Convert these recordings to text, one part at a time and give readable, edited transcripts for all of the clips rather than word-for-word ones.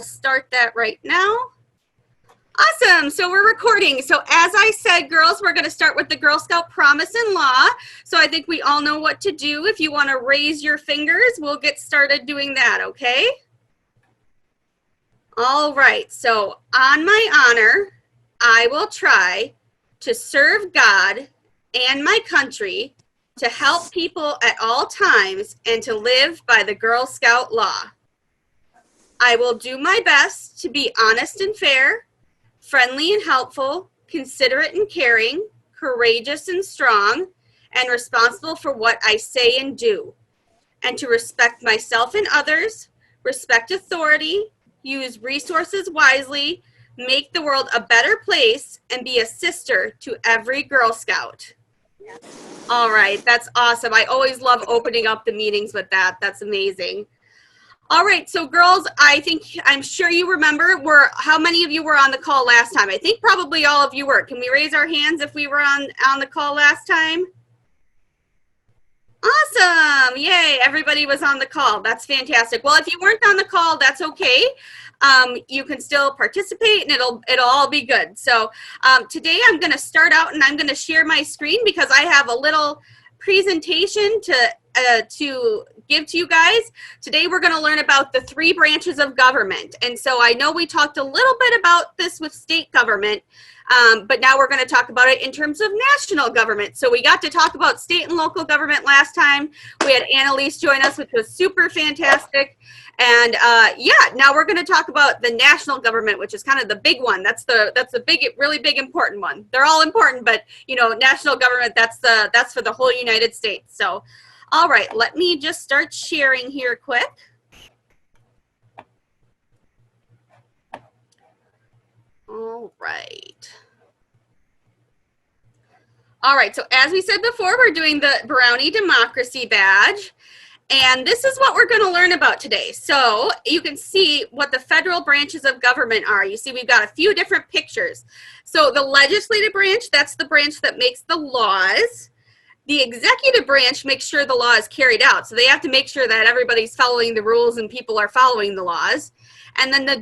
start that right now. Awesome. So we're recording. So as I said, girls, we're going to start with the Girl Scout Promise and Law. So I think we all know what to do. If you want to raise your fingers, we'll get started doing that, okay? All right. So on my honor, I will try to serve God and my country, to help people at all times, and to live by the Girl Scout law. I will do my best to be honest and fair, friendly and helpful, considerate and caring, courageous and strong, and responsible for what I say and do, and to respect myself and others, respect authority, use resources wisely, make the world a better place, and be a sister to every Girl Scout. All right, that's awesome. I always love opening up the meetings with that. That's amazing. All right, so girls, I'm sure you remember, how many of you were on the call last time? I think probably all of you were. Can we raise our hands if we were on the call last time? Awesome, yay, everybody was on the call. That's fantastic. Well, if you weren't on the call, that's okay. You can still participate and it'll all be good. So today I'm going to start out and I'm going to share my screen because I have a little presentation to give to you guys. Today we're going to learn about the 3 branches of government. And so I know we talked a little bit about this with state government, but now we're going to talk about it in terms of national government. So we got to talk about state and local government last time. We had Annalise join us, which was super fantastic. And yeah, now we're going to talk about the national government, which is kind of the big one. That's the big, really big, important one. They're all important, but you know, national government, that's for the whole United States. So, all right, let me just start sharing here quick. All right. All right, so as we said before, we're doing the Brownie Democracy Badge. And this is what we're going to learn about today. So you can see what the federal branches of government are. You see we've got a few different pictures. So the legislative branch, that's the branch that makes the laws. The executive branch makes sure the law is carried out. So they have to make sure that everybody's following the rules and people are following the laws. And then the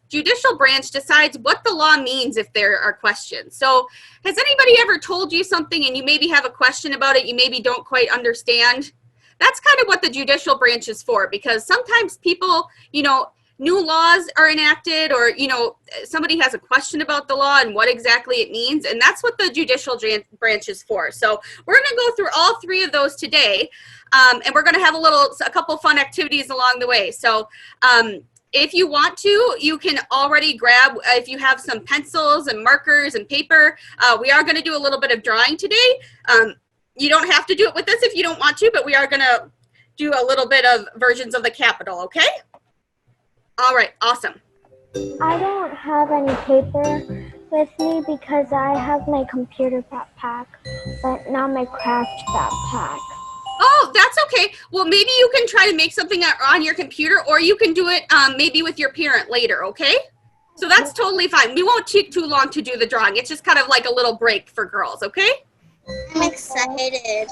judicial branch decides what the law means if there are questions. So has anybody ever told you something and you maybe have a question about it, you maybe don't quite understand? That's kind of what the judicial branch is for, because sometimes people, you know, new laws are enacted, or, you know, somebody has a question about the law and what exactly it means, and that's what the judicial branch is for. So we're going to go through all 3 of those today, and we're going to have a couple fun activities along the way. So if you want to, you can already grab, if you have some pencils and markers and paper, we are going to do a little bit of drawing today. You don't have to do it with us if you don't want to, but we are going to do a little bit of versions of the Capitol, okay? All right, awesome. I don't have any paper with me because I have my computer backpack, but not my craft backpack. Oh, that's okay. Well, maybe you can try to make something on your computer, or you can do it maybe with your parent later, okay? So that's totally fine. We won't take too long to do the drawing. It's just kind of like a little break for girls, okay? I'm excited.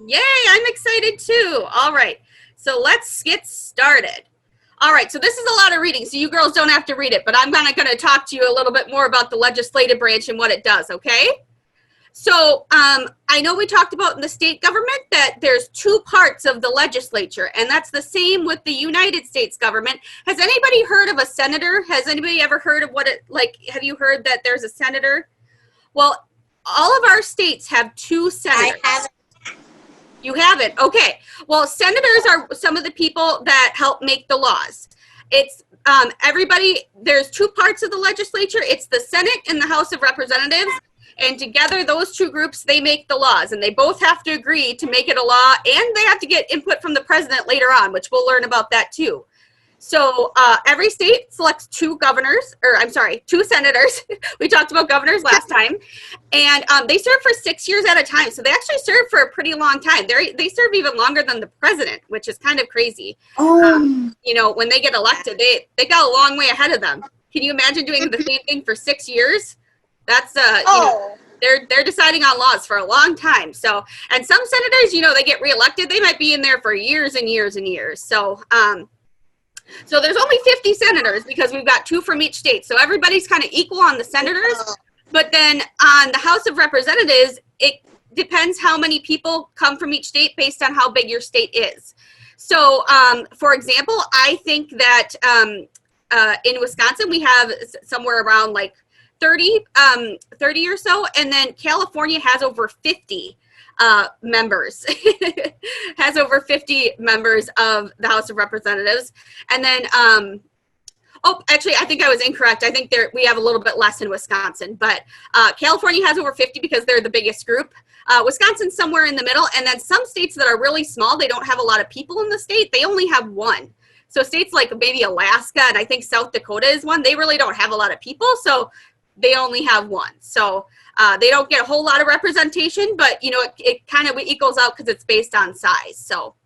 Yay, I'm excited too. All right, so let's get started. All right, so this is a lot of reading, so you girls don't have to read it, but I'm going to talk to you a little bit more about the legislative branch and what it does, okay? So I know we talked about in the state government that there's 2 parts of the legislature, and that's the same with the United States government. Has anybody heard of a senator? Has anybody ever heard of what it, like, have you heard that there's a senator? Well, all of our states have 2 senators. I haven't. You haven't? Okay. Well, senators are some of the people that help make the laws. It's there's 2 parts of the legislature. It's the Senate and the House of Representatives. And together, those 2 groups, they make the laws. And they both have to agree to make it a law. And they have to get input from the president later on, which we'll learn about that too. So every state selects 2 senators. We talked about governors last time. And they serve for 6 years at a time. So they actually serve for a pretty long time. They serve even longer than the president, which is kind of crazy. You know, when they get elected, they got a long way ahead of them. Can you imagine doing the same thing for 6 years? That's, you know, they're deciding on laws for a long time. So, and some senators, you know, they get reelected. They might be in there for years and years and years. So, So there's only 50 senators because we've got 2 from each state. So everybody's kind of equal on the senators. But then on the House of Representatives, it depends how many people come from each state based on how big your state is. So, for example, I think that in Wisconsin, we have somewhere around like 30 or so. And then California has over 50 members, has over 50 members of the House of Representatives. And then, oh, actually, I think I was incorrect. I think we have a little bit less in Wisconsin, but California has over 50 because they're the biggest group. Wisconsin's somewhere in the middle, and then some states that are really small, they don't have a lot of people in the state. They only have 1. So states like maybe Alaska, and I think South Dakota is one, they really don't have a lot of people, so they only have 1. So they don't get a whole lot of representation, but you know, it kind of equals out because it's based on size. So.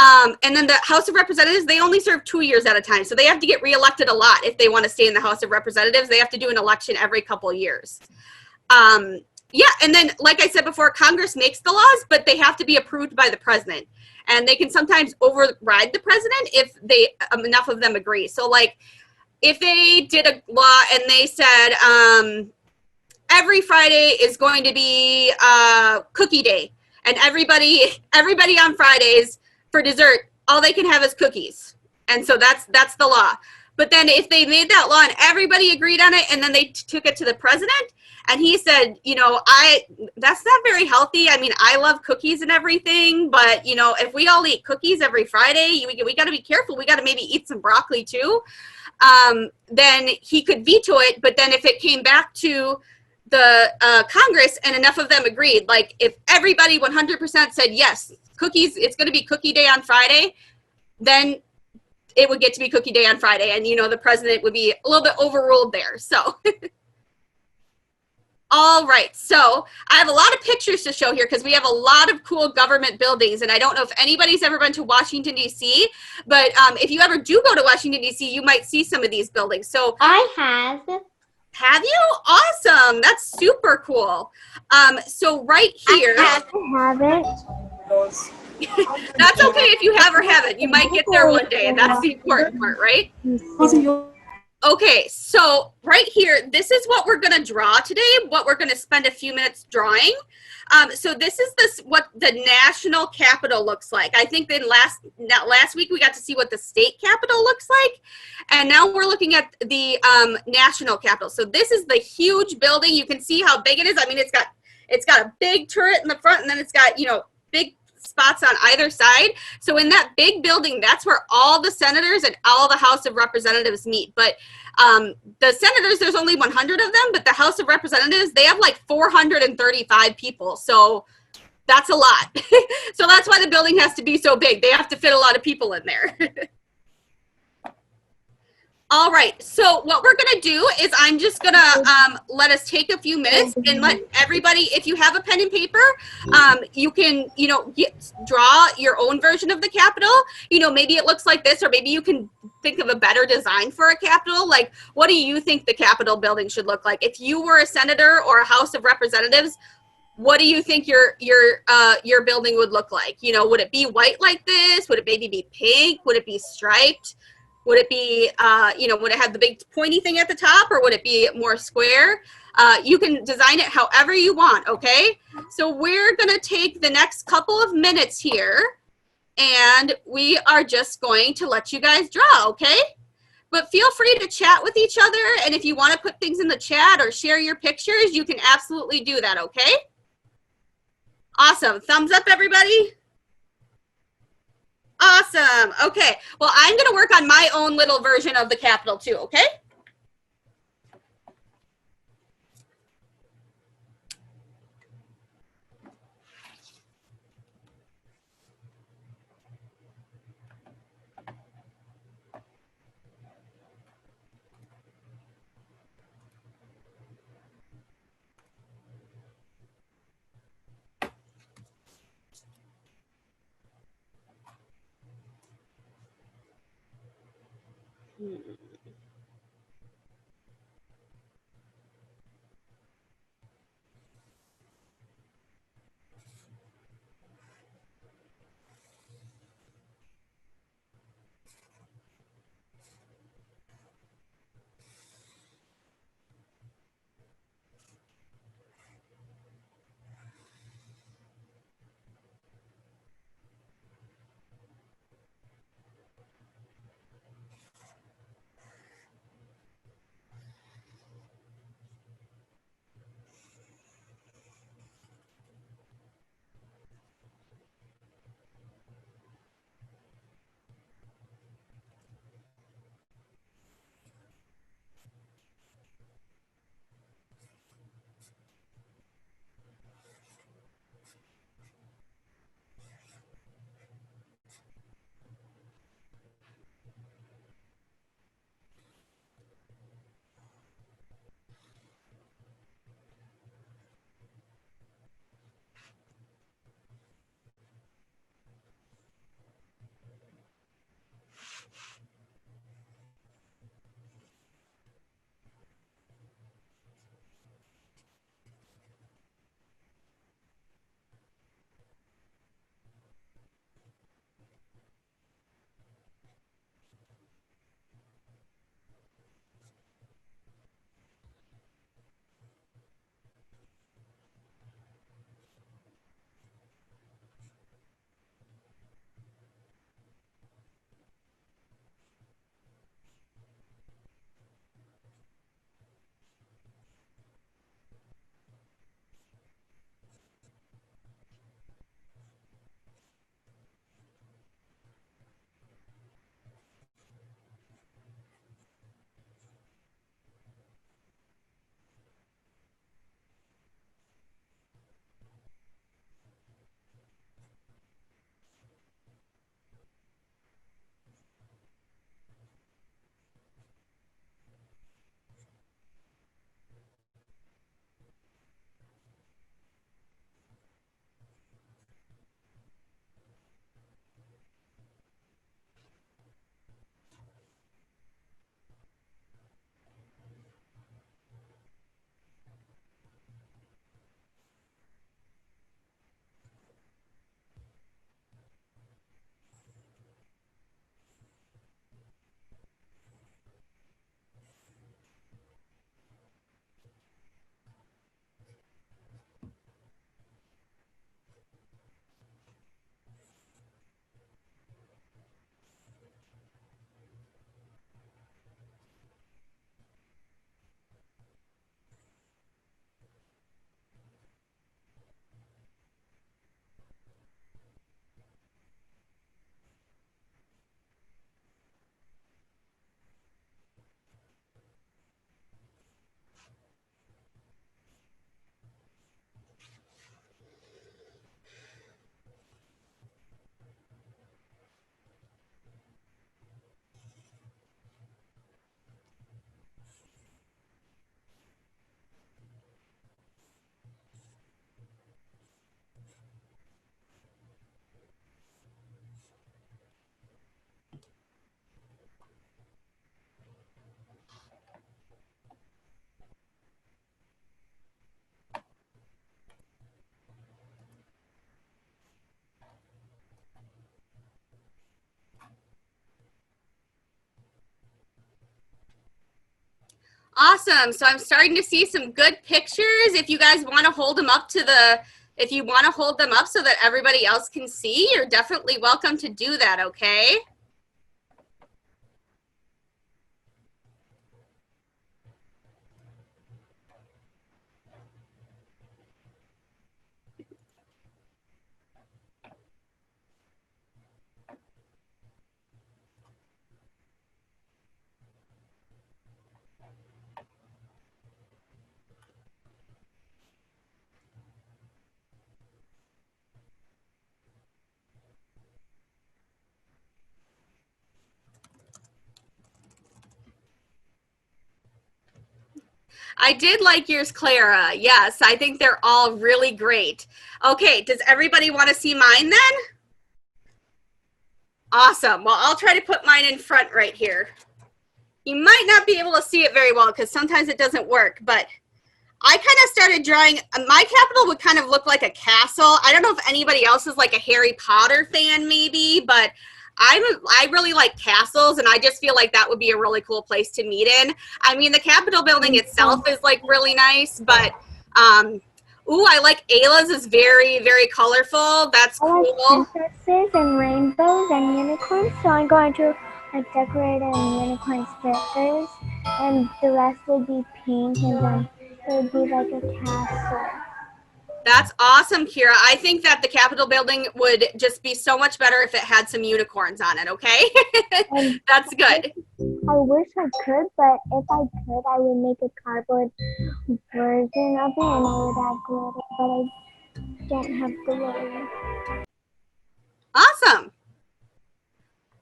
And then the House of Representatives, they only serve 2 years at a time. So they have to get reelected a lot if they want to stay in the House of Representatives. They have to do an election every couple years. Yeah, and then, like I said before, Congress makes the laws, but they have to be approved by the president. And they can sometimes override the president if enough of them agree. So, like, if they did a law and they said every Friday is going to be cookie day, and everybody on Fridays for dessert, all they can have is cookies. And so that's the law. But then if they made that law and everybody agreed on it, and then they took it to the president, and he said, you know, that's not very healthy. I mean, I love cookies and everything, but, you know, if we all eat cookies every Friday, we got to be careful. We got to maybe eat some broccoli too. Then he could veto it. But then if it came back to the Congress and enough of them agreed, like if everybody 100% said, yes, cookies, it's going to be cookie day on Friday, then it would get to be cookie day on Friday. And, you know, the president would be a little bit overruled there. So, all right. So I have a lot of pictures to show here because we have a lot of cool government buildings. And I don't know if anybody's ever been to Washington, D.C., but if you ever do go to Washington, D.C., you might see some of these buildings. So I have. Have you? Awesome. That's super cool. So right here. I haven't. That's okay if you have or haven't. You might get there one day, and that's the important part, right? Okay, so right here, this is what we're going to draw today, what we're going to spend a few minutes drawing. So this is what the national capital looks like. I think then last week we got to see what the state capital looks like, and now we're looking at the national capital. So this is the huge building. You can see how big it is. I mean, it's got a big turret in the front, and then it's got, you know, big spots on either side. So in that big building, that's where all the senators and all the House of Representatives meet. But the senators, there's only 100 of them, but the House of Representatives, they have like 435 people. So that's a lot. So that's why the building has to be so big. They have to fit a lot of people in there. All right, so what we're gonna do is I'm just gonna let us take a few minutes and let everybody, if you have a pen and paper, you can, you know, draw your own version of the Capitol. You know, maybe it looks like this, or maybe you can think of a better design for a Capitol. Like, what do you think the Capitol building should look like? If you were a senator or a House of Representatives, what do you think your building would look like? You know, would it be white like this? Would it maybe be pink? Would it be striped? Would it be, you know, would it have the big pointy thing at the top, or would it be more square? You can design it however you want, okay? So we're going to take the next couple of minutes here, and we are just going to let you guys draw, okay? But feel free to chat with each other, and if you want to put things in the chat or share your pictures, you can absolutely do that, okay? Awesome. Thumbs up, everybody. Awesome. Okay. Well, I'm going to work on my own little version of the Capitol too, okay? Awesome. So I'm starting to see some good pictures. If you guys want to hold them up so that everybody else can see, you're definitely welcome to do that, okay? I did like yours, Clara. Yes, I think they're all really great. Okay, does everybody want to see mine then? Awesome. Well, I'll try to put mine in front right here. You might not be able to see it very well because sometimes it doesn't work, but I kind of started drawing, my capital would kind of look like a castle. I don't know if anybody else is like a Harry Potter fan maybe, but I really like castles, and I just feel like that would be a really cool place to meet in. I mean, the Capitol building itself is like really nice, but ooh, I like Ayla's is very, very colorful. That's cool. I like princesses and rainbows and unicorns, so I'm going to decorate it in unicorn stickers, and the rest would be pink, and then it would be like a castle. That's awesome, Kira. I think that the Capitol building would just be so much better if it had some unicorns on it, okay? That's good. I wish I could, but if I could, I would make a cardboard version of it, and I would add glitter, but I don't have glitter. Awesome.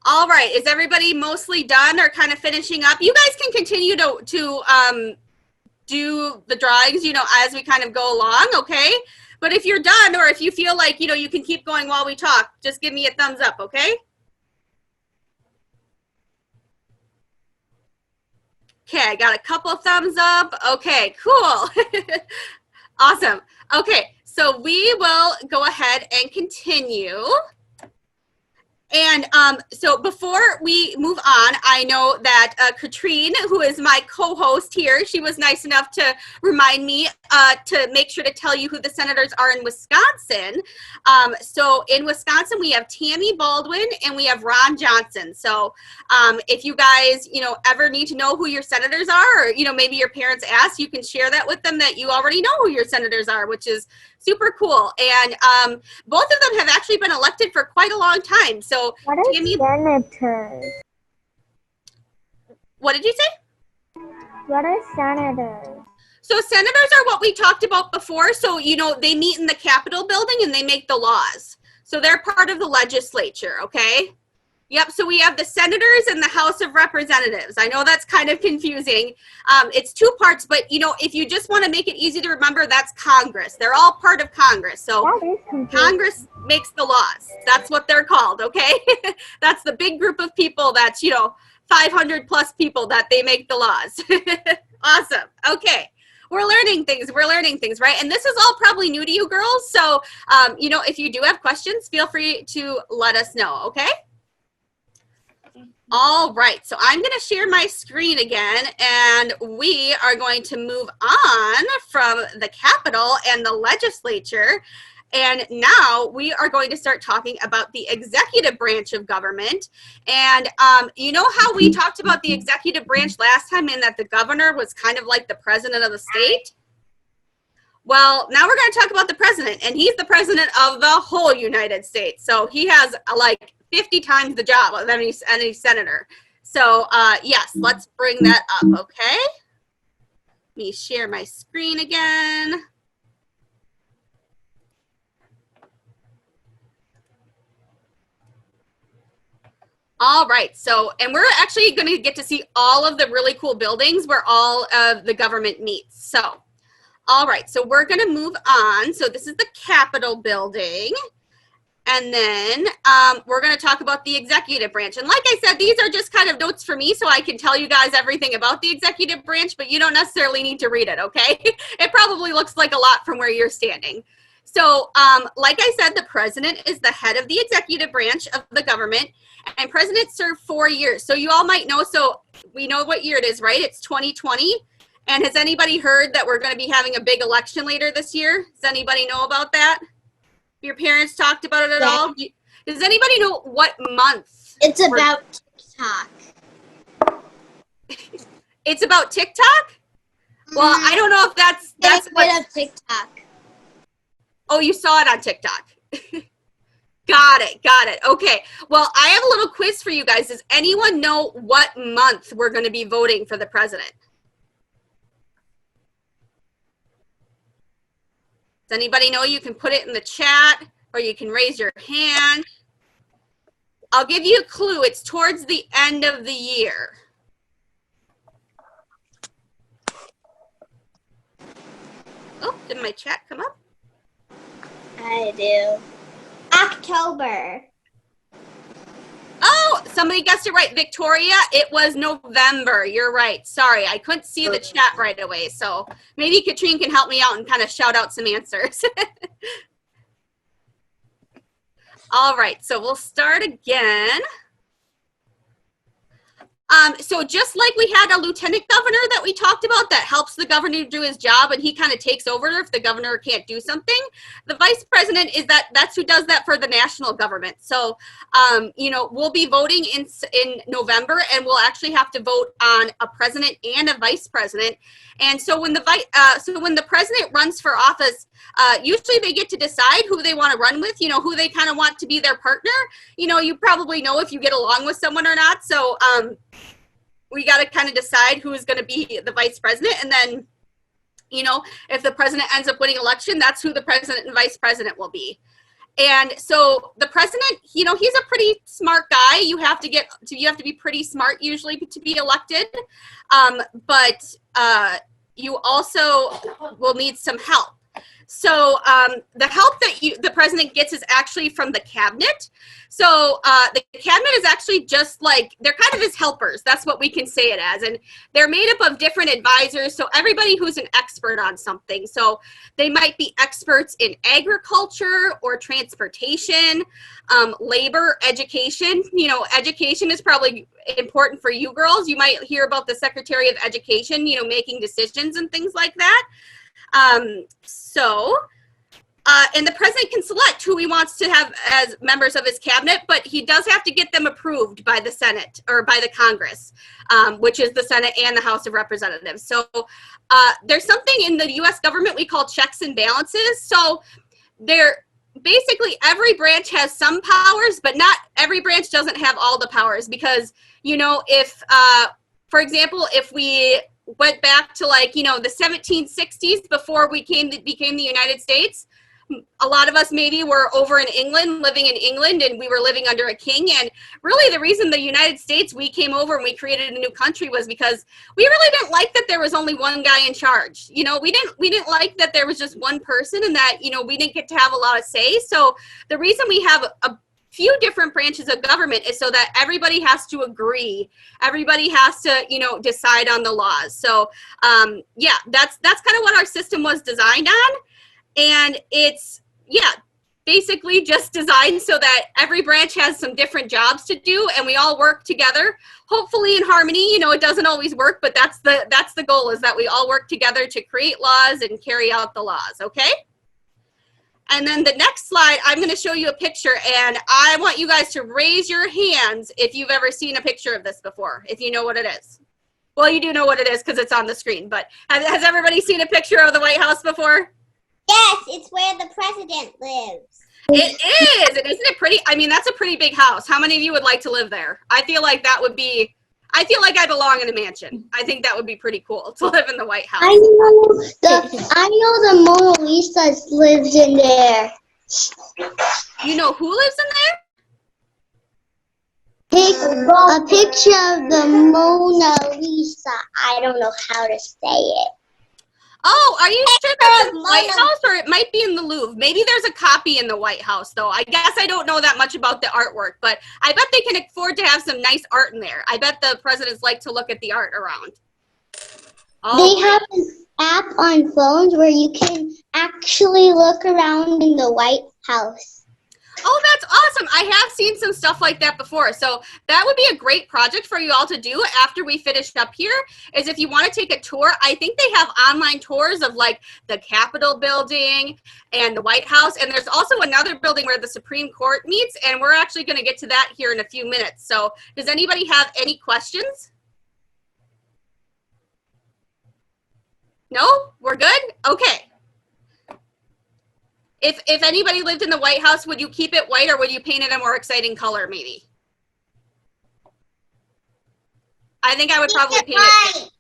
All right. Is everybody mostly done or kind of finishing up? You guys can continue to do the drawings, you know, as we kind of go along, okay? But if you're done, or if you feel like, you know, you can keep going while we talk, just give me a thumbs up, okay? Okay, I got a couple of thumbs up. Okay, cool. Awesome. Okay, so we will go ahead and continue. And so before we move on, I know that Katrine, who is my co-host here, she was nice enough to remind me to make sure to tell you who the senators are in Wisconsin. So in Wisconsin, we have Tammy Baldwin and we have Ron Johnson. So if you guys, you know, ever need to know who your senators are, or, you know, maybe your parents ask, you can share that with them that you already know who your senators are, which is super cool. And both of them have actually been elected for quite a long time. So what are Tammy, senators? What did you say? What are senators? So senators are what we talked about before. So, you know, they meet in the Capitol building and they make the laws. So they're part of the legislature, okay? Yep, so we have the senators and the House of Representatives. I know that's kind of confusing. It's two parts, but, you know, if you just want to make it easy to remember, that's Congress. They're all part of Congress. So Congress makes the laws. That's what they're called, okay? That's the big group of people that's, you know, 500 plus people that they make the laws. Awesome. Okay. We're learning things, right? And this is all probably new to you girls. So, you know, if you do have questions, feel free to let us know, okay? All right, so I'm going to share my screen again, and we are going to move on from the Capitol and the legislature. And now we are going to start talking about the executive branch of government. And you know how we talked about the executive branch last time, and that the governor was kind of like the president of the state? Well, now we're going to talk about the president, and he's the president of the whole United States. So he has like 50 times the job of any senator. So yes, let's bring that up, okay? Let me share my screen again. All right, so, and we're actually going to get to see all of the really cool buildings where all of the government meets. So, all right, so we're going to move on. So this is the Capitol building. And then we're going to talk about the executive branch. And like I said, these are just kind of notes for me so I can tell you guys everything about the executive branch, but you don't necessarily need to read it, okay? It probably looks like a lot from where you're standing. So like I said, the president is the head of the executive branch of the government, and presidents serve 4 years. So you all might know, so we know what year it is, right? It's 2020. And has anybody heard that we're going to be having a big election later this year? Does anybody know about that? Your parents talked about it at all? Does anybody know what month? It's about TikTok. It's about TikTok? Well, I don't know if that's what of TikTok. Oh, you saw it on TikTok. Got it. Okay. Well, I have a little quiz for you guys. Does anyone know what month we're going to be voting for the president? Does anybody know? You can put it in the chat or you can raise your hand. I'll give you a clue. It's towards the end of the year. Oh, did my chat come up? I do. October. Oh, somebody guessed it right. Victoria, it was November. You're right. Sorry, I couldn't see the chat right away. So maybe Katrine can help me out and kind of shout out some answers. All right, so we'll start again. So just like we had a lieutenant governor that we talked about that helps the governor do his job and he kind of takes over if the governor can't do something, the vice president is that's who does that for the national government. So, you know, we'll be voting in November and we'll actually have to vote on a president and a vice president. And so when the president runs for office, usually they get to decide who they want to run with, you know, who they kind of want to be their partner. You know, you probably know if you get along with someone or not. So we got to kind of decide who is going to be the vice president. And then, you know, if the president ends up winning election, that's who the president and vice president will be. And so the president, you know, he's a pretty smart guy. You have to be pretty smart usually to be elected. But you also will need some help. So the help that the president gets is actually from the cabinet. So the cabinet is actually just like, they're kind of his helpers. That's what we can say it as. And they're made up of different advisors. So everybody who's an expert on something. So they might be experts in agriculture or transportation, labor, education. You know, education is probably important for you girls. You might hear about the Secretary of Education, you know, making decisions and things like that. And the president can select who he wants to have as members of his cabinet, but he does have to get them approved by the Senate or by the Congress, which is the Senate and the House of Representatives. So there's something in the U.S. government we call checks and balances. So basically every branch has some powers, but not every branch doesn't have all the powers because, you know, if, for example, if we went back to like, you know, the 1760s before we became the United States, a lot of us maybe were over in England, living in England, and we were living under a king. And really the reason the United States, we came over and we created a new country was because we really didn't like that there was only one guy in charge. You know, we didn't like that there was just one person and that, you know, we didn't get to have a lot of say. So the reason we have a few different branches of government is so that everybody has to agree. Everybody has to, you know, decide on the laws. So yeah, that's kind of what our system was designed on. And it's, yeah, basically just designed so that every branch has some different jobs to do and we all work together, hopefully in harmony. You know, it doesn't always work, but that's the goal, is that we all work together to create laws and carry out the laws, okay? And then the next slide, I'm going to show you a picture, and I want you guys to raise your hands if you've ever seen a picture of this before, if you know what it is. Well, you do know what it is because it's on the screen, but has everybody seen a picture of the White House before? Yes, it's where the president lives. It is, and isn't it pretty? I mean, that's a pretty big house. How many of you would like to live there? I feel like I belong in a mansion. I think that would be pretty cool to live in the White House. I know the Mona Lisa lives in there. You know who lives in there? A picture of the Mona Lisa. I don't know how to say it. Oh, are you sure that's the White House, or it might be in the Louvre? Maybe there's a copy in the White House, though. I guess I don't know that much about the artwork, but I bet they can afford to have some nice art in there. I bet the presidents like to look at the art around. They have an app on phones where you can actually look around in the White House. Oh, that's awesome. I have seen some stuff like that before. So that would be a great project for you all to do after we finish up here, is if you want to take a tour. I think they have online tours of like the Capitol building and the White House. And there's also another building where the Supreme Court meets. And we're actually going to get to that here in a few minutes. So does anybody have any questions? No? We're good? Okay. If anybody lived in the White House, would you keep it white or would you paint it a more exciting color maybe? I think I would probably paint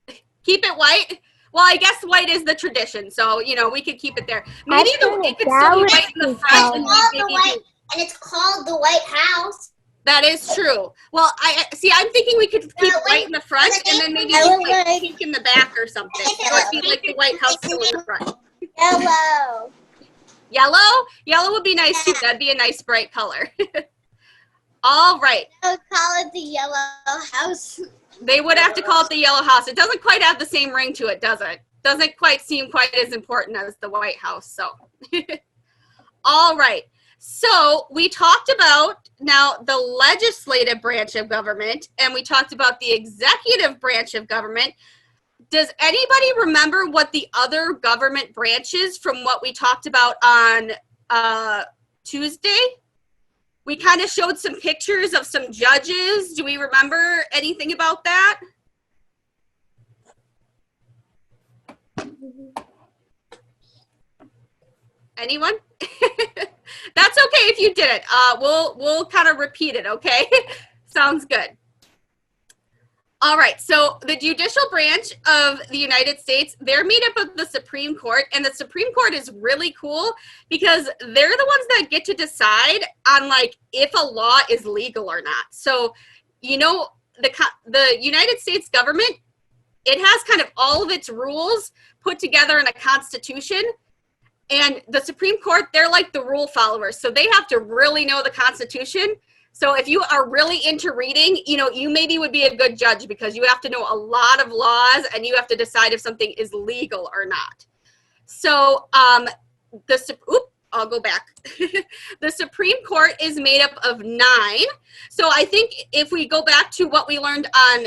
it. Keep it white? Well, I guess white is the tradition, so, you know, we could keep it there. Maybe it could still be white in the front. And it's called the White House. That is true. Well, I'm thinking we could keep white in the front and then maybe like pink in the back or something. So it'd be like the White House still in the front. Yellow. Yellow? Yellow would be nice too. That'd be a nice bright color. All right. I would call it the Yellow House. They would have to call it the Yellow House. It doesn't quite have the same ring to it, does it? Doesn't quite seem quite as important as the White House. So, all right. So we talked about now the legislative branch of government, and we talked about the executive branch of government. Does anybody remember what the other government branches from what we talked about on Tuesday? We kind of showed some pictures of some judges. Do we remember anything about that? Anyone? That's okay if you didn't. We'll kind of repeat it, okay? Sounds good. All right, so the judicial branch of the United States, they're made up of the Supreme Court, and the Supreme Court is really cool because they're the ones that get to decide on like if a law is legal or not. So, you know, the United States government, it has kind of all of its rules put together in a constitution, and the Supreme Court, they're like the rule followers, so they have to really know the Constitution. So if you are really into reading, you know, you maybe would be a good judge because you have to know a lot of laws and you have to decide if something is legal or not. So I'll go back. The Supreme Court is made up of 9. So I think if we go back to what we learned on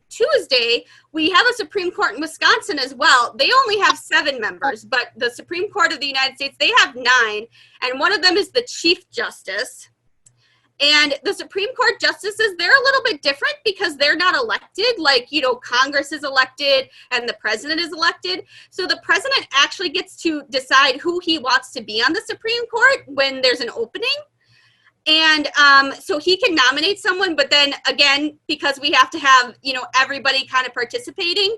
Tuesday, we have a Supreme Court in Wisconsin as well. They only have 7 members, but the Supreme Court of the United States, they have 9, and one of them is the Chief Justice. And the Supreme Court justices, they're a little bit different because they're not elected. Like, you know, Congress is elected and the president is elected. So the president actually gets to decide who he wants to be on the Supreme Court when there's an opening. And so he can nominate someone, but then again, because we have to have, you know, everybody kind of participating,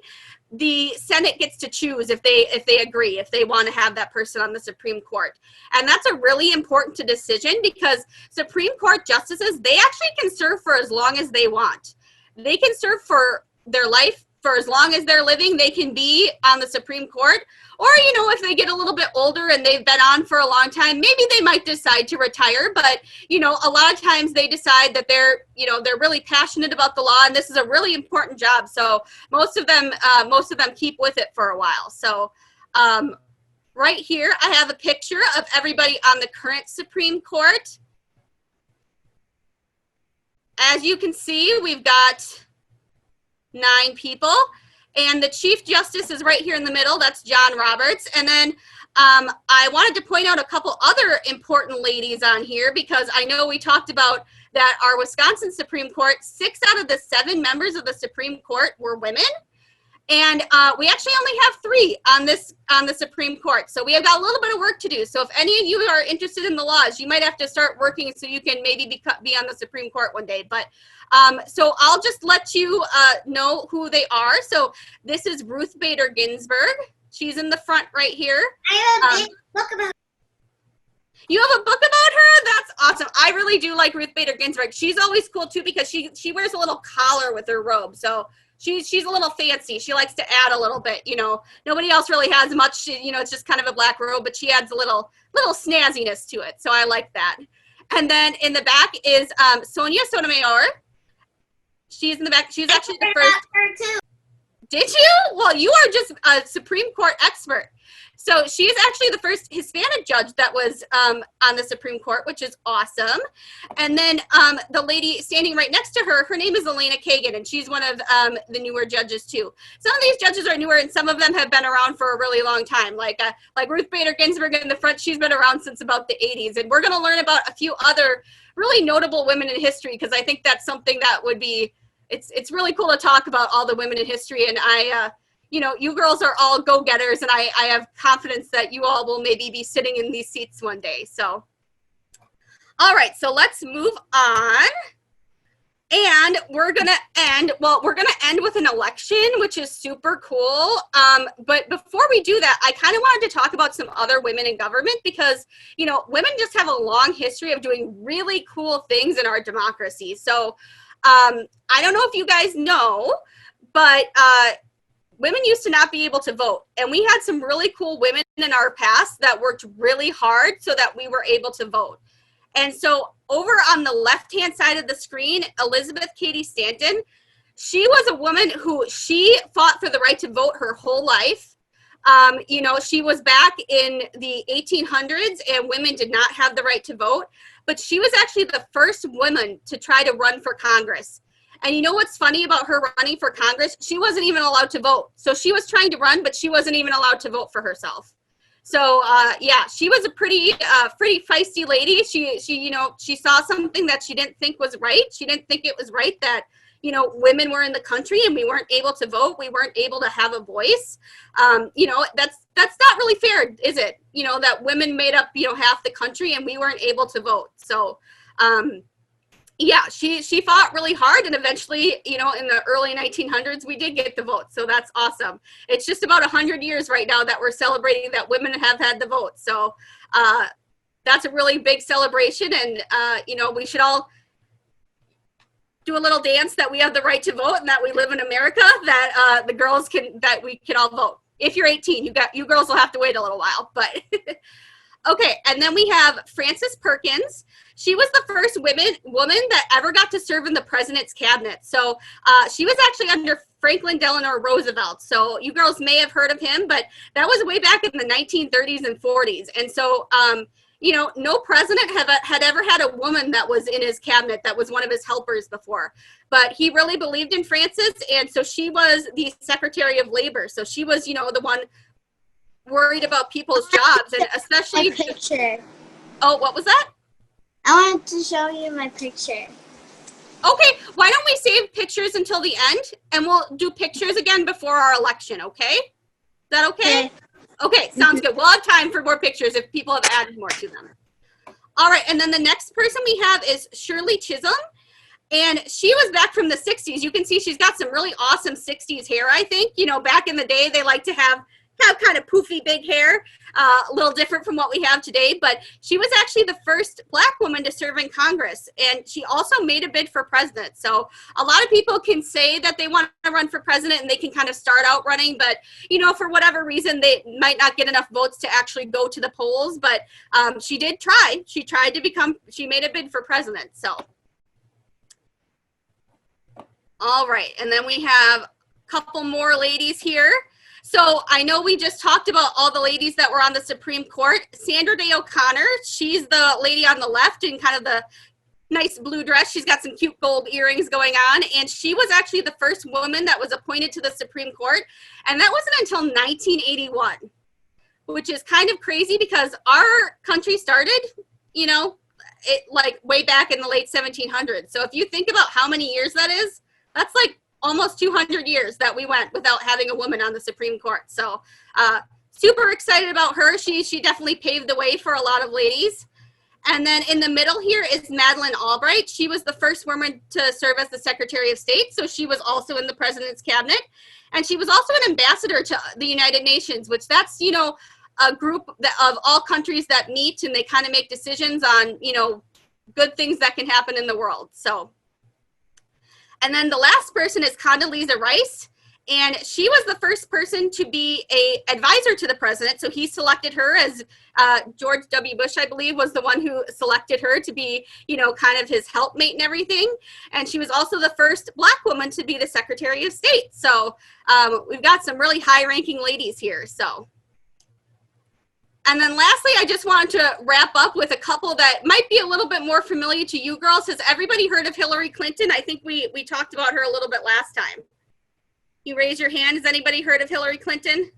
the Senate gets to choose if they agree, if they want to have that person on the Supreme Court. And that's a really important decision because Supreme Court justices, they actually can serve for as long as they want. They can serve for their life, for as long as they're living, they can be on the Supreme Court. Or, you know, if they get a little bit older and they've been on for a long time, maybe they might decide to retire. But, you know, a lot of times they decide that they're really passionate about the law and this is a really important job. So most of them keep with it for a while. So right here, I have a picture of everybody on the current Supreme Court. As you can see, we've got 9 people, and the Chief Justice is right here in the middle. That's John Roberts. And then I wanted to point out a couple other important ladies on here because I know we talked about that our Wisconsin Supreme Court, 6 out of the 7 members of the Supreme Court were women. And we actually only have 3 on the Supreme Court. So we have got a little bit of work to do. So if any of you are interested in the laws, you might have to start working so you can maybe be on the Supreme Court one day. But so I'll just let you know who they are. So this is Ruth Bader Ginsburg. She's in the front right here. I have a big book about. You have a book about her? That's awesome. I really do like Ruth Bader Ginsburg. She's always cool too because she wears a little collar with her robe. So she's a little fancy. She likes to add a little bit, you know. Nobody else really has much, you know, it's just kind of a black robe, but she adds a little snazziness to it. So I like that. And then in the back is Sonia Sotomayor. She's in the back. She's actually the first. Her too. Did you? Well, you are just a Supreme Court expert. So she is actually the first Hispanic judge that was on the Supreme Court, which is awesome. And then the lady standing right next to her, her name is Elena Kagan, and she's one of the newer judges too. Some of these judges are newer, and some of them have been around for a really long time. Like Ruth Bader Ginsburg in the front, she's been around since about the 80s. And we're going to learn about a few other really notable women in history, because I think that's something that would be, it's really cool to talk about all the women in history. And you girls are all go-getters, and I have confidence that you all will maybe be sitting in these seats one day. So, all right, so let's move on. And we're going to end with an election, which is super cool. But before we do that, I kind of wanted to talk about some other women in government, because, women just have a long history of doing really cool things in our democracy. So I don't know if you guys know, but women used to not be able to vote. And we had some really cool women in our past that worked really hard so that we were able to vote. And so over on the left-hand side of the screen, Elizabeth Cady Stanton, she was a woman who she fought for the right to vote her whole life. She was back in the 1800s and women did not have the right to vote, but she was actually the first woman to try to run for Congress. And you know what's funny about her running for Congress? She wasn't even allowed to vote. So she was trying to run, but she wasn't even allowed to vote for herself. So she was a pretty feisty lady. She saw something that she didn't think was right. She didn't think it was right that, women were in the country and we weren't able to vote. We weren't able to have a voice. That's not really fair, is it? That women made up, half the country and we weren't able to vote. So, she fought really hard, and eventually, in the early 1900s, we did get the vote. So that's awesome. It's just about 100 years right now that we're celebrating that women have had the vote. So that's a really big celebration, and we should all do a little dance that we have the right to vote and that we live in America, that that we can all vote. If you're 18, you girls will have to wait a little while, but okay. And then we have Frances Perkins. She was the first woman that ever got to serve in the president's cabinet. So she was actually under Franklin Delano Roosevelt. So you girls may have heard of him, but that was way back in the 1930s and 40s. And so, no president had ever had a woman that was in his cabinet that was one of his helpers before. But he really believed in Frances, and so she was the Secretary of Labor. So she was, the one worried about people's jobs, and especially. My picture. Oh, what was that? I wanted to show you my picture. Okay, why don't we save pictures until the end, and we'll do pictures again before our election, okay? Is that okay? Okay, sounds good. We'll have time for more pictures if people have added more to them. All right, and then the next person we have is Shirley Chisholm, and she was back from the 60s. You can see she's got some really awesome 60s hair, I think. Back in the day, they like to have kind of poofy big hair, a little different from what we have today, but she was actually the first Black woman to serve in Congress, and she also made a bid for president. So a lot of people can say that they want to run for president and they can kind of start out running, but for whatever reason they might not get enough votes to actually go to the polls, but she did try. She made a bid for president. So all right, and then we have a couple more ladies here. So I know we just talked about all the ladies that were on the Supreme Court. Sandra Day O'Connor, she's the lady on the left in kind of the nice blue dress. She's got some cute gold earrings going on. And she was actually the first woman that was appointed to the Supreme Court. And that wasn't until 1981, which is kind of crazy because our country started, way back in the late 1700s. So if you think about how many years that is, that's like almost 200 years that we went without having a woman on the Supreme Court. So super excited about her. She definitely paved the way for a lot of ladies. And then in the middle here is Madeleine Albright. She was the first woman to serve as the Secretary of State. So she was also in the president's cabinet. And she was also an ambassador to the United Nations, which that's, a group of all countries that meet and they kind of make decisions on, good things that can happen in the world. So. And then the last person is Condoleezza Rice, and she was the first person to be an advisor to the president. So he selected her as George W. Bush, I believe, was the one who selected her to be, kind of his helpmate and everything. And she was also the first Black woman to be the Secretary of State. So we've got some really high-ranking ladies here. So, And then lastly, I just wanted to wrap up with a couple that might be a little bit more familiar to you girls. Has everybody heard of Hillary Clinton? I think we talked about her a little bit last time. You raise your hand. Has anybody heard of Hillary Clinton?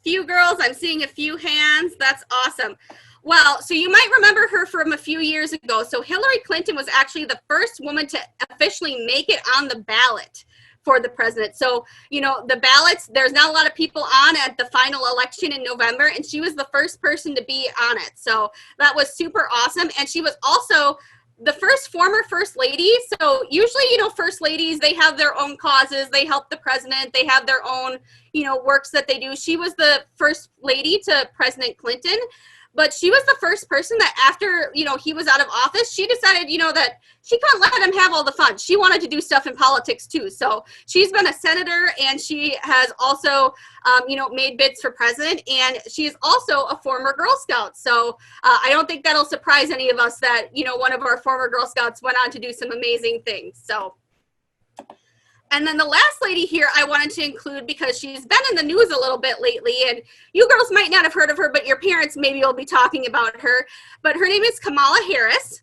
Few girls. I'm seeing a few hands. That's awesome. Well, so you might remember her from a few years ago. So Hillary Clinton was actually the first woman to officially make it on the ballot for the president. So, you know, the ballots, there's not a lot of people on at the final election in November, and she was the first person to be on it. So that was super awesome. And she was also the first former first lady. So usually, you know, first ladies, they have their own causes. They help the president. They have their own, you know, works that they do. She was the first lady to President Clinton. But she was the first person that after, you know, he was out of office, she decided, you know, that she couldn't let him have all the fun. She wanted to do stuff in politics too. So she's been a senator, and she has also, you know, made bids for president, and she is also a former Girl Scout. So I don't think that'll surprise any of us that, you know, one of our former Girl Scouts went on to do some amazing things. So. And then the last lady here I wanted to include because she's been in the news a little bit lately, and you girls might not have heard of her, but your parents maybe will be talking about her. But her name is Kamala Harris,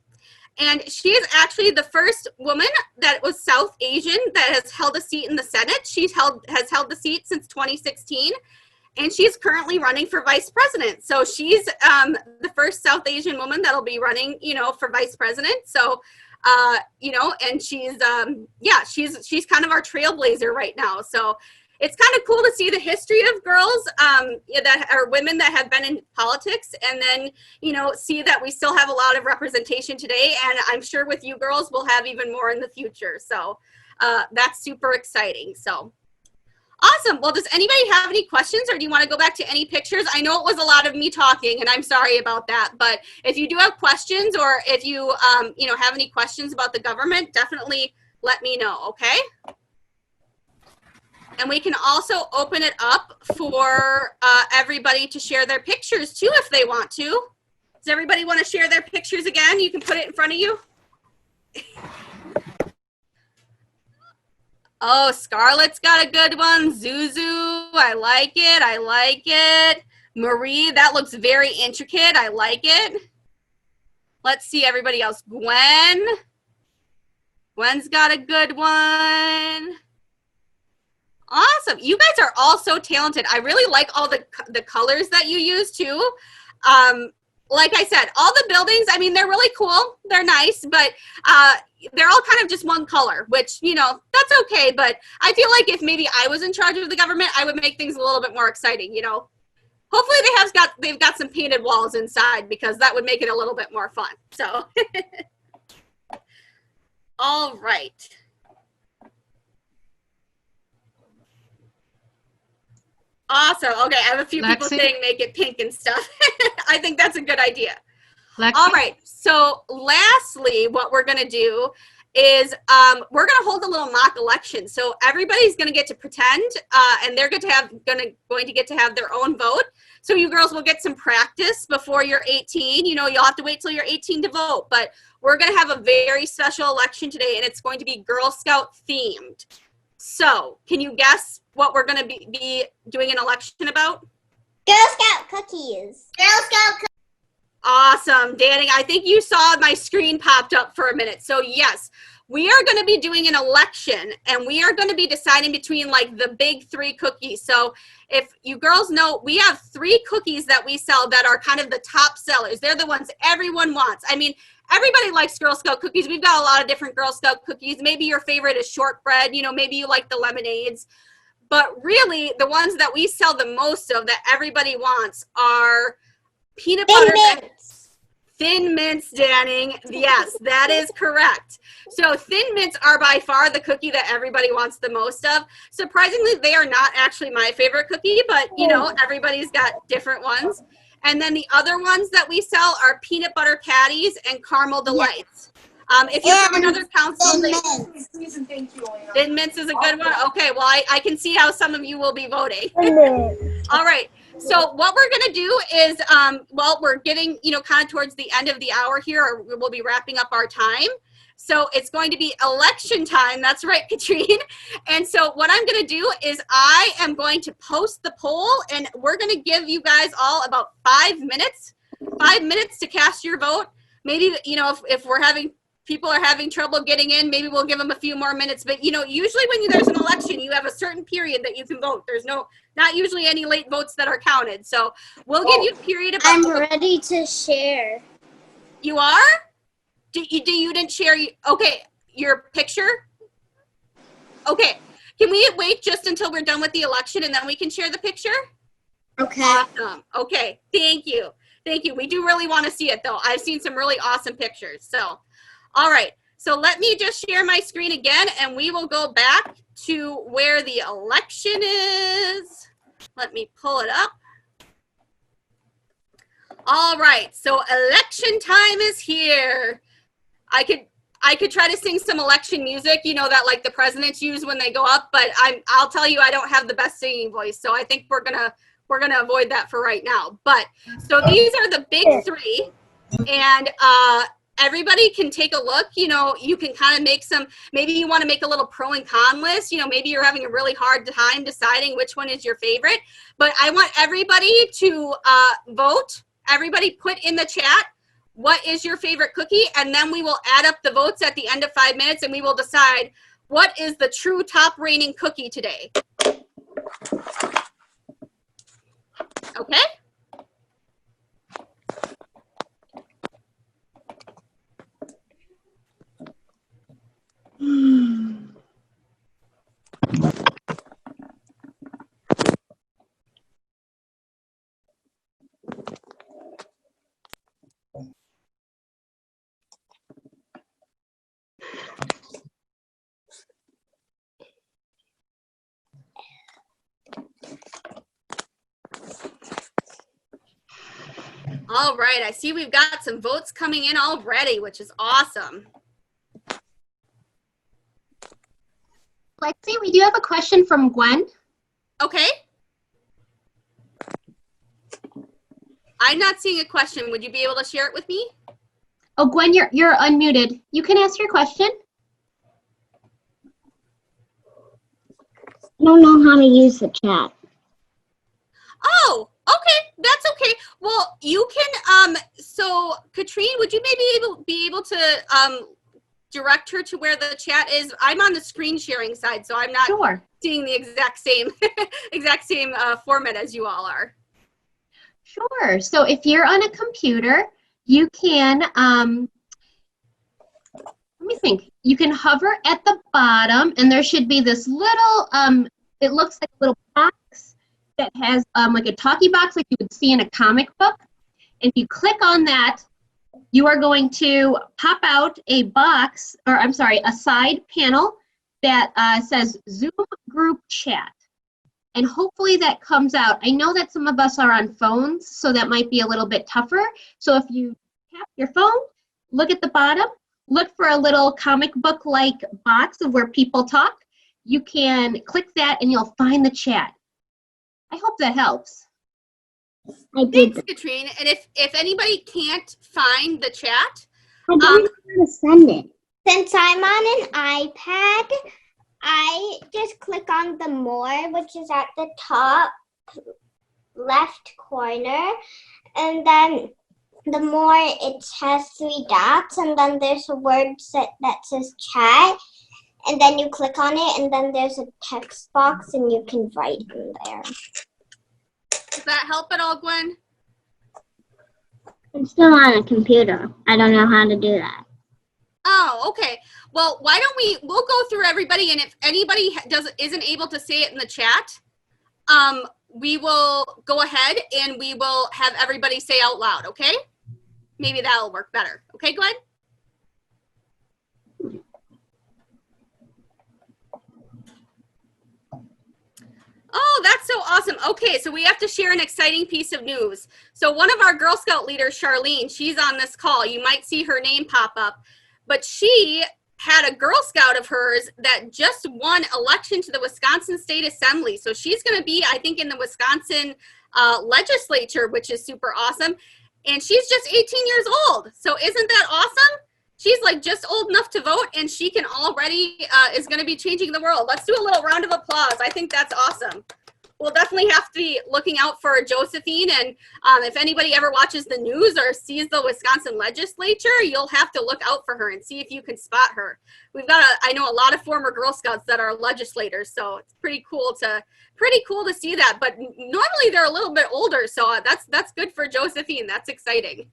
and she is actually the first woman that was South Asian that has held a seat in the Senate. Has held the seat since 2016, and she's currently running for vice president. So she's the first South Asian woman that'll be running, you know, for vice president. So you know, and she's yeah, she's kind of our trailblazer right now. So it's kind of cool to see the history of girls that are women that have been in politics, and then, you know, see that we still have a lot of representation today, and I'm sure with you girls we'll have even more in the future. So that's super exciting. So awesome. Well, does anybody have any questions, or do you want to go back to any pictures? I know it was a lot of me talking, and I'm sorry about that. But if you do have questions, or if you, you know, have any questions about the government, definitely let me know, okay? And we can also open it up for everybody to share their pictures too, if they want to. Does everybody want to share their pictures again? You can put it in front of you. Oh, Scarlett's got a good one. Zuzu, I like it. I like it. Marie, that looks very intricate. I like it. Let's see everybody else. Gwen's got a good one. Awesome. You guys are all so talented. I really like all the colors that you use too. Like I said, all the buildings, I mean, they're really cool. They're nice, but they're all kind of just one color, which, you know, that's okay. But I feel like if maybe I was in charge of the government, I would make things a little bit more exciting, you know. Hopefully they've got some painted walls inside, because that would make it a little bit more fun. So, all right. Awesome. Okay, I have a few people saying make it pink and stuff. I think that's a good idea. All right. So lastly, what we're going to do is we're going to hold a little mock election. So everybody's going to get to pretend, and they're going to get to have their own vote. So you girls will get some practice before you're 18. You know, you'll have to wait till you're 18 to vote. But we're going to have a very special election today, and it's going to be Girl Scout themed. So can you guess what we're going to be doing an election about? Girl Scout cookies. Girl Scout cookies. Awesome, Danny. I think you saw my screen popped up for a minute. So yes, we are going to be doing an election, and we are going to be deciding between like the big 3 cookies. So if you girls know, we have 3 cookies that we sell that are kind of the top sellers. They're the ones everyone wants. I mean, everybody likes Girl Scout cookies. We've got a lot of different Girl Scout cookies. Maybe your favorite is shortbread. You know, maybe you like the lemonades. But really, the ones that we sell the most of that everybody wants are peanut butter. Thin mints, Danning. Yes, that is correct. So Thin Mints are by far the cookie that everybody wants the most of. Surprisingly, they are not actually my favorite cookie, but you know, everybody's got different ones. And then the other ones that we sell are peanut butter patties and caramel delights. If you're from another council, Thin Mints is a good one. Okay, well, I can see how some of you will be voting. All right. So what we're going to do is, well, we're getting, you know, kind of towards the end of the hour here, or we'll be wrapping up our time. So it's going to be election time. That's right, Katrine. And so what I'm going to do is I am going to post the poll, and we're going to give you guys all about 5 minutes, 5 minutes to cast your vote. Maybe, you know, if we're having, people are having trouble getting in, maybe we'll give them a few more minutes. But, you know, usually when there's an election, you have a certain period that you can vote. There's not usually any late votes that are counted. So we'll give you a period of. I'm ready to share. You are? You didn't share, okay, your picture? Okay, can we wait just until we're done with the election and then we can share the picture? Okay. Awesome. Okay, thank you. Thank you. We do really want to see it though. I've seen some really awesome pictures. So, all right. So let me just share my screen again and we will go back to where the election is. Let me pull it up. All right. So election time is here. I could try to sing some election music, you know, that like the presidents use when they go up, but I'll tell you I don't have the best singing voice. So I think we're gonna avoid that for right now. But so these are the big three, and everybody can take a look. You know, you can kind of make some, maybe you want to make a little pro and con list. You know, maybe you're having a really hard time deciding which one is your favorite. But I want everybody to vote. Everybody put in the chat, what is your favorite cookie? And then we will add up the votes at the end of 5 minutes and we will decide what is the true top reigning cookie today. Okay? All right, I see we've got some votes coming in already, which is awesome. Lexi, we do have a question from Gwen. Okay. I'm not seeing a question. Would you be able to share it with me? Oh, Gwen, you're unmuted. You can ask your question. I don't know how to use the chat. Oh, okay, that's okay. Well, you can, so Katrine, would you maybe be able to direct her to where the chat is? I'm on the screen sharing side, so I'm not seeing the exact same format as you all are. Sure. So if you're on a computer, you can, let me think. You can hover at the bottom, and there should be this little, it looks like a little box that has like a talkie box like you would see in a comic book. If you click on that, you are going to pop out a box, or I'm sorry, a side panel that says Zoom group chat. And hopefully that comes out. I know that some of us are on phones, so that might be a little bit tougher. So if you tap your phone, look at the bottom, look for a little comic book-like box of where people talk. You can click that and you'll find the chat. I hope that helps. Thanks, Katrine. And if anybody can't find the chat, I don't know how to send it. Since I'm on an iPad, I just click on the more, which is at the top left corner, and then the more, it has 3 dots, and then there's a word that says chat, and then you click on it, and then there's a text box, and you can write in there. Does that help at all, Gwen? I'm still on a computer. I don't know how to do that. Oh, okay. Well, why don't we'll go through everybody, and if anybody isn't able to say it in the chat, we will go ahead and we will have everybody say out loud, okay? Maybe that'll work better. Okay, Gwen? Oh, that's so awesome. Okay, so we have to share an exciting piece of news. So one of our Girl Scout leaders, Charlene, she's on this call. You might see her name pop up, but she had a Girl Scout of hers that just won election to the Wisconsin State Assembly. So she's going to be, I think, in the Wisconsin Legislature, which is super awesome. And she's just 18 years old. So isn't that awesome? she's like just old enough to vote, and she can already is going to be changing the world. Let's do a little round of applause. I think that's awesome. We'll definitely have to be looking out for Josephine, and if anybody ever watches the news or sees the Wisconsin legislature, you'll have to look out for her and see if you can spot her. We've got I know a lot of former Girl Scouts that are legislators, so it's pretty cool to see that. But normally they're a little bit older, so that's good for Josephine. That's exciting.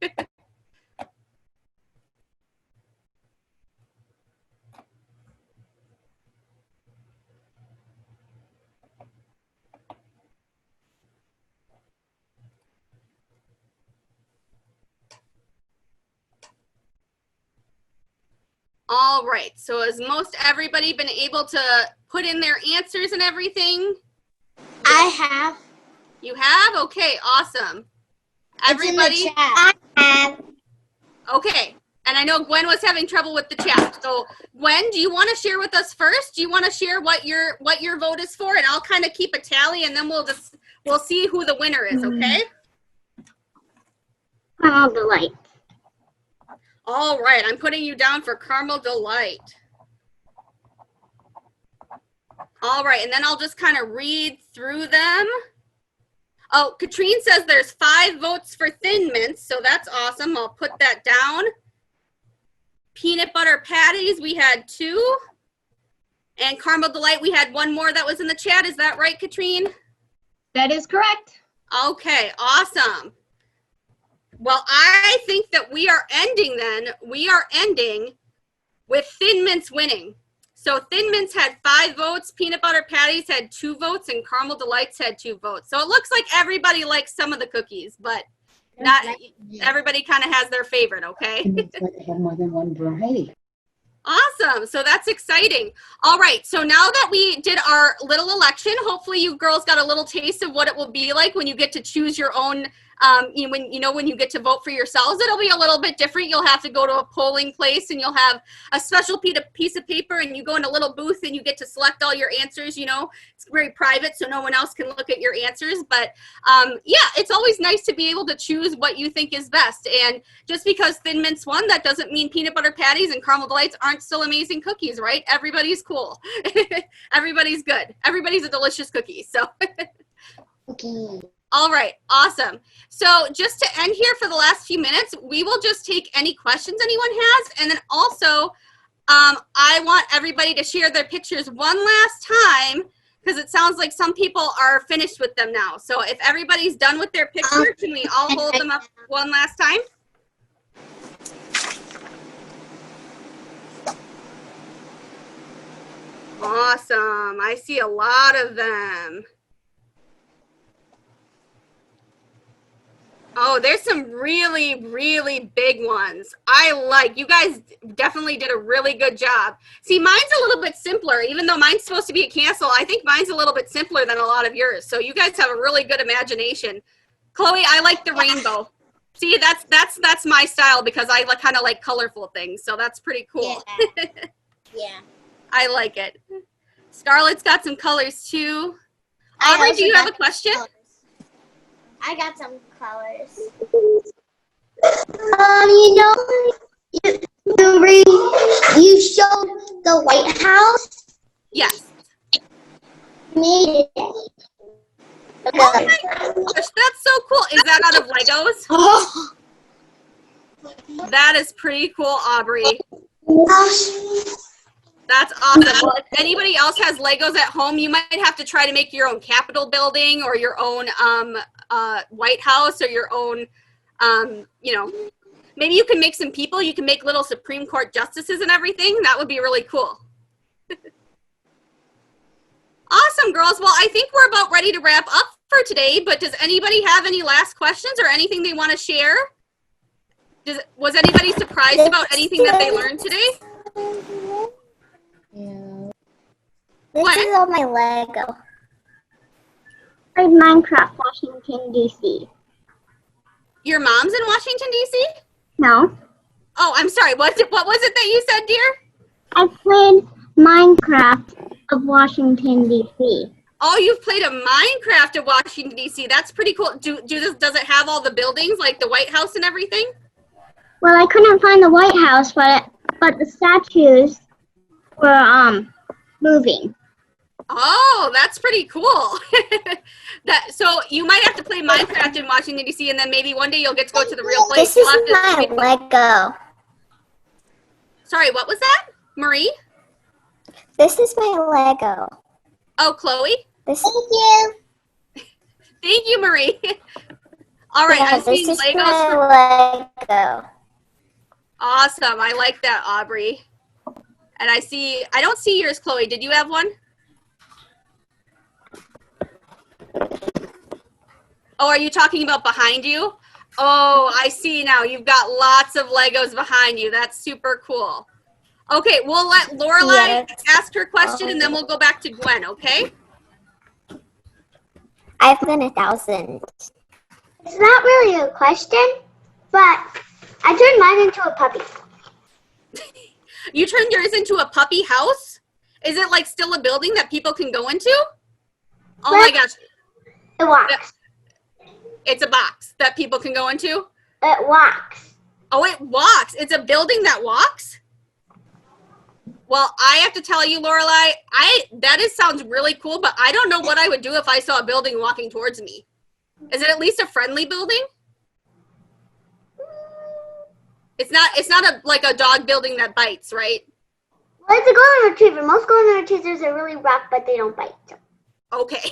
All right, so has most everybody been able to put in their answers and everything? I have. You have? Okay, awesome. Everybody? It's in the chat. I have. Okay, and I know Gwen was having trouble with the chat. So Gwen, do you want to share with us first? Do you want to share what your vote is for? And I'll kind of keep a tally, and then we'll see who the winner is, okay? Caramel Delight. All right, I'm putting you down for Caramel Delight. All right, and then I'll just kind of read through them. Oh, Katrine says there's 5 votes for Thin Mints, so that's awesome. I'll put that down. Peanut Butter Patties, we had 2. And Caramel Delight, we had 1 more that was in the chat. Is that right, Katrine? That is correct. Okay, awesome. Well, I think that we are ending with Thin Mints winning. So Thin Mints had 5 votes, Peanut Butter Patties had 2 votes, and Caramel Delights had 2 votes. So it looks like everybody likes some of the cookies, but not everybody kind of has their favorite, okay? It's like they have more than one variety. Awesome. So that's exciting. All right. So now that we did our little election, hopefully you girls got a little taste of what it will be like when you get to choose your own, when you get to vote for yourselves. It'll be a little bit different. You'll have to go to a polling place, and you'll have a special piece of paper, and you go in a little booth and you get to select all your answers. It's very private, so no one else can look at your answers. But yeah, it's always nice to be able to choose what you think is best. And just because Thin Mints won, that doesn't mean Peanut Butter Patties and Caramel Delights aren't still amazing cookies, right? Everybody's cool. Everybody's good. Everybody's a delicious cookie. So. Okay. All right, awesome. So just to end here for the last few minutes, we will just take any questions anyone has. And then also, I want everybody to share their pictures one last time, because it sounds like some people are finished with them now. So if everybody's done with their picture, can we all hold them up one last time? Awesome. I see a lot of them. Oh, there's some really, really big ones. You guys definitely did a really good job. See, mine's a little bit simpler. Even though mine's supposed to be a cancel, I think mine's a little bit simpler than a lot of yours. So you guys have a really good imagination. Chloe, I like the rainbow. See, that's my style, because I kind of like colorful things. So that's pretty cool. Yeah. Yeah. I like it. Scarlett's got some colors too. Aubrey, do you have a question? I got some colors. You showed the White House. Yes. Made it. Oh my gosh, that's so cool. Is that out of Legos? Oh. That is pretty cool, Aubrey. That's awesome. Well, if anybody else has Legos at home, you might have to try to make your own Capitol building, or your own White House, or your own, maybe you can make some people. You can make little Supreme Court justices and everything. That would be really cool. Awesome, girls. Well, I think we're about ready to wrap up for today, but does anybody have any last questions or anything they want to share? Was anybody surprised about anything that they learned today? Yeah. This is all my Lego. Minecraft, Washington, D.C. Your mom's in Washington, D.C.? No. Oh, I'm sorry. What was it that you said, dear? I played Minecraft of Washington, D.C. Oh, you've played a Minecraft of Washington, D.C. That's pretty cool. Does it have all the buildings, like the White House and everything? Well, I couldn't find the White House, but but the statues were moving. Oh, that's pretty cool. So you might have to play Minecraft in Washington, D.C., and then maybe one day you'll get to go to the real place. This is You'll have to- my Lego. Sorry, what was that? Marie? This is my Lego. Oh, Chloe? This Thank you. Thank you, Marie. All right, I'm seeing this is Legos. my Lego. Awesome. I like that, Aubrey. And I don't see yours, Chloe. Did you have one? Oh, are you talking about behind you? Oh, I see now. You've got lots of Legos behind you. That's super cool. Okay, we'll let Lorelai ask her question, and then we'll go back to Gwen, okay? I've done 1,000. It's not really a question, but I turned mine into a puppy. You turned yours into a puppy house? Is it like still a building that people can go into? Oh my gosh. It walks. It's a box that people can go into? It walks. Oh, it walks. It's a building that walks? Well, I have to tell you, Lorelai, sounds really cool, but I don't know what I would do if I saw a building walking towards me. Is it at least a friendly building? It's not like a dog building that bites, right? Well, it's a golden retriever. Most golden retrievers are really rough, but they don't bite. So. Okay.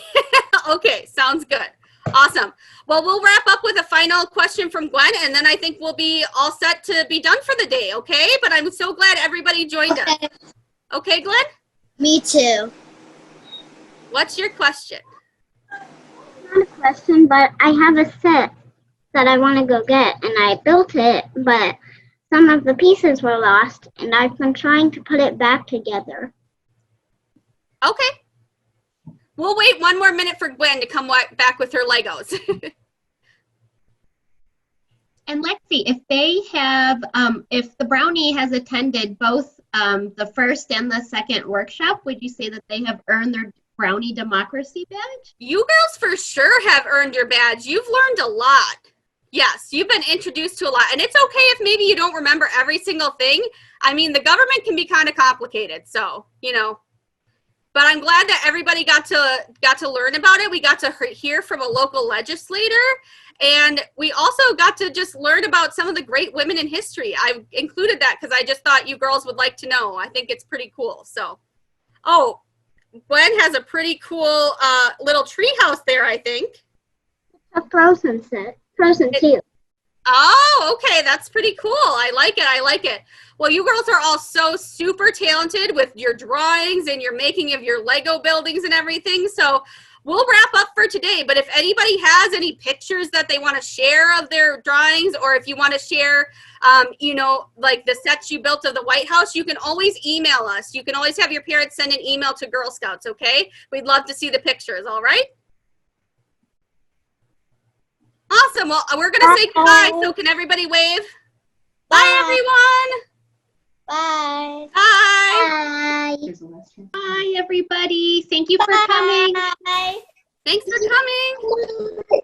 Okay, sounds good. Awesome. Well, we'll wrap up with a final question from Gwen, and then I think we'll be all set to be done for the day, okay? But I'm so glad everybody joined us. Okay, Glenn? Me too. What's your question? Not a question, but I have a set that I want to go get, and I built it, but some of the pieces were lost, and I've been trying to put it back together. Okay. We'll wait one more minute for Gwen to come back with her Legos. And Lexi, if they have, if the Brownie has attended both the first and the second workshop, would you say that they have earned their Brownie Democracy badge? You girls for sure have earned your badge. You've learned a lot. Yes, you've been introduced to a lot. And it's okay if maybe you don't remember every single thing. I mean, the government can be kind of complicated, so, you know. But I'm glad that everybody got to learn about it. We got to hear from a local legislator, and we also got to just learn about some of the great women in history. I included that because I just thought you girls would like to know. I think it's pretty cool. So, oh, Gwen has a pretty cool little tree house there, I think. A Frozen set. Frozen too. Oh, okay. That's pretty cool. I like it. I like it. Well, you girls are all so super talented with your drawings and your making of your Lego buildings and everything. So we'll wrap up for today. But if anybody has any pictures that they want to share of their drawings, or if you want to share, you know, like the sets you built of the White House, you can always email us. You can always have your parents send an email to Girl Scouts, okay? We'd love to see the pictures, all right? Awesome. Well, we're going to say goodbye, so can everybody wave? Bye, everyone. Bye. Bye. Bye. Here's the last one. Bye, everybody. Thank you for coming. Bye. Thanks for coming.